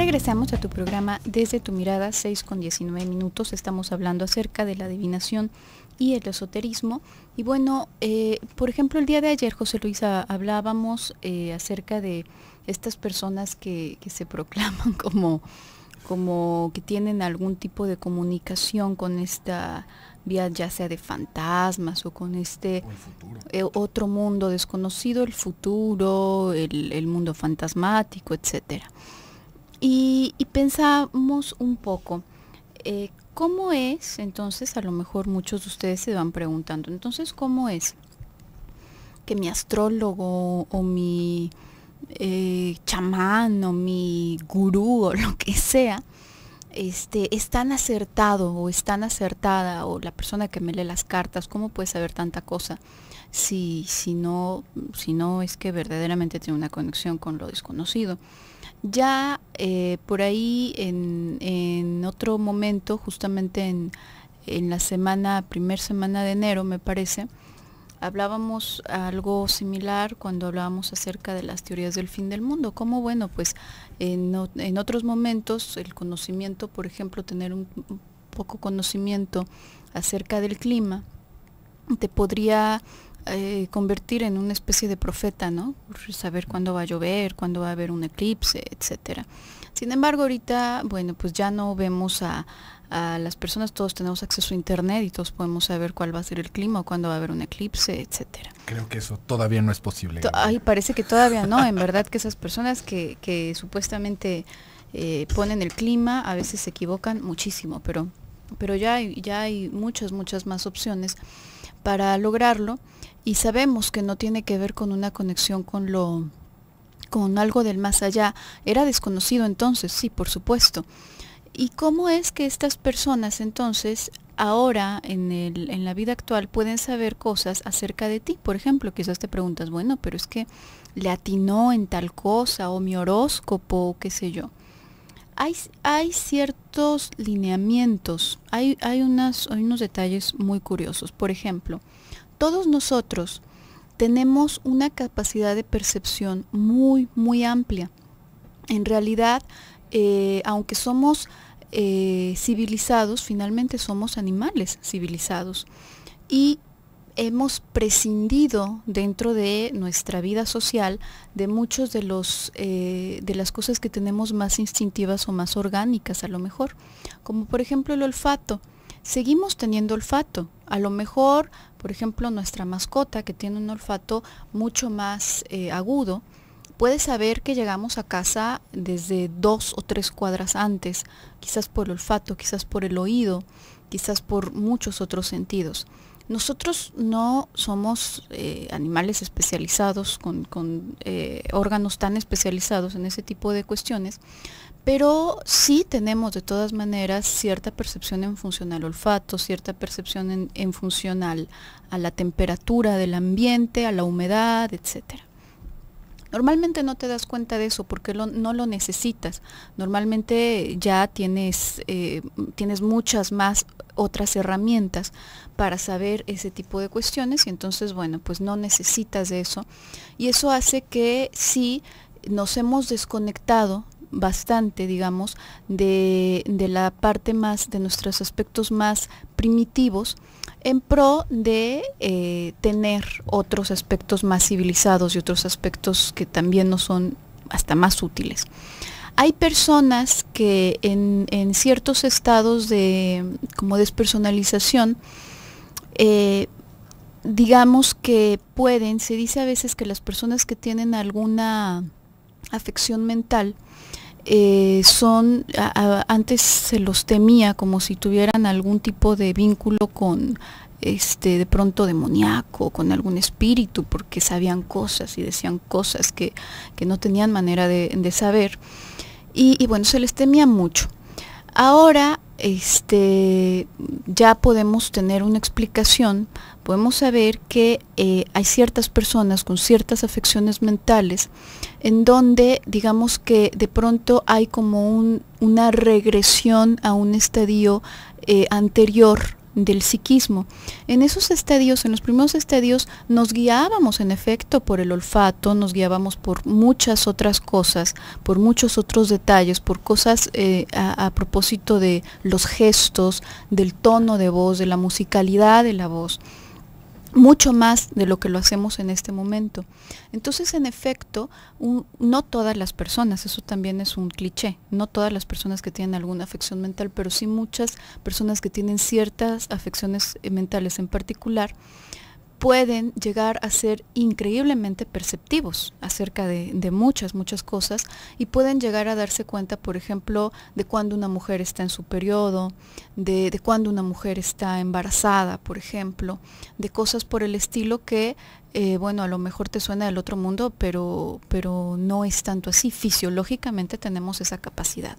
Regresamos a tu programa Desde tu Mirada, 6:19. Estamos hablando acerca de la adivinación y el esoterismo. Y bueno, por ejemplo, el día de ayer, José Luis, hablábamos acerca de estas personas que se proclaman como que tienen algún tipo de comunicación con esta vía, ya sea de fantasmas o con este otro mundo desconocido, el futuro, el mundo fantasmático, etcétera. Y pensamos un poco, ¿cómo es? Entonces, a lo mejor muchos de ustedes se van preguntando, entonces, ¿cómo es que mi astrólogo o mi chamán o mi gurú o lo que sea, es tan acertado o es tan acertada, o la persona que me lee las cartas, cómo puede saber tanta cosa si no es que verdaderamente tiene una conexión con lo desconocido? Ya por ahí en otro momento, justamente en la primer semana de enero, me parece, hablábamos algo similar cuando hablábamos acerca de las teorías del fin del mundo. Como bueno, pues en otros momentos el conocimiento, por ejemplo, tener un poco conocimiento acerca del clima, te podría convertir en una especie de profeta, ¿no? Saber cuándo va a llover, cuándo va a haber un eclipse, etcétera. Sin embargo, ahorita, bueno, pues ya no vemos a las personas, todos tenemos acceso a internet y todos podemos saber cuál va a ser el clima o cuándo va a haber un eclipse, etcétera. Creo que eso todavía no es posible. Ay, parece que todavía no, en verdad que esas personas que supuestamente ponen el clima a veces se equivocan muchísimo, pero ya hay muchas más opciones para lograrlo, y sabemos que no tiene que ver con una conexión con algo del más allá. Era desconocido entonces, sí, por supuesto. ¿Y cómo es que estas personas entonces ahora en la vida actual pueden saber cosas acerca de ti? Por ejemplo, quizás te preguntas, bueno, pero es que le atinó en tal cosa, o mi horóscopo, qué sé yo. Hay ciertos lineamientos, hay unos detalles muy curiosos. Por ejemplo, todos nosotros tenemos una capacidad de percepción muy amplia. En realidad, aunque somos civilizados, finalmente somos animales civilizados, y hemos prescindido dentro de nuestra vida social de muchos de las cosas que tenemos más instintivas o más orgánicas, a lo mejor, como por ejemplo el olfato. Seguimos teniendo olfato. A lo mejor, por ejemplo, nuestra mascota, que tiene un olfato mucho más agudo, puede saber que llegamos a casa desde 2 o 3 cuadras antes, quizás por el olfato, quizás por el oído, quizás por muchos otros sentidos. Nosotros no somos animales especializados con órganos tan especializados en ese tipo de cuestiones, pero sí tenemos de todas maneras cierta percepción en función al olfato, cierta percepción en función a la temperatura del ambiente, a la humedad, etcétera. Normalmente no te das cuenta de eso porque no lo necesitas. Normalmente ya tienes muchas más otras herramientas para saber ese tipo de cuestiones, y entonces, bueno, pues no necesitas de eso. Y eso hace que sí nos hemos desconectado bastante, digamos, de la parte más, de nuestros aspectos más primitivos, en pro de tener otros aspectos más civilizados y otros aspectos que también nos son hasta más útiles. Hay personas que en ciertos estados de como despersonalización, digamos que se dice a veces que las personas que tienen alguna afección mental antes se los temía como si tuvieran algún tipo de vínculo con de pronto demoníaco, con algún espíritu, porque sabían cosas y decían cosas que no tenían manera de saber, y bueno, se les temía mucho. Ahora ya podemos tener una explicación, podemos saber que hay ciertas personas con ciertas afecciones mentales en donde, digamos que de pronto hay como una regresión a un estadio anterior del psiquismo. En esos estadios, en los primeros estadios, nos guiábamos en efecto por el olfato, nos guiábamos por muchas otras cosas, por muchos otros detalles, por cosas a propósito de los gestos, del tono de voz, de la musicalidad de la voz, mucho más de lo que lo hacemos en este momento. Entonces, en efecto, no todas las personas, eso también es un cliché, no todas las personas que tienen alguna afección mental, pero sí muchas personas que tienen ciertas afecciones mentales en particular, pueden llegar a ser increíblemente perceptivos acerca de muchas cosas, y pueden llegar a darse cuenta, por ejemplo, de cuando una mujer está en su periodo, de cuando una mujer está embarazada, por ejemplo, de cosas por el estilo que, bueno, a lo mejor te suena del otro mundo, pero no es tanto así. Fisiológicamente tenemos esa capacidad.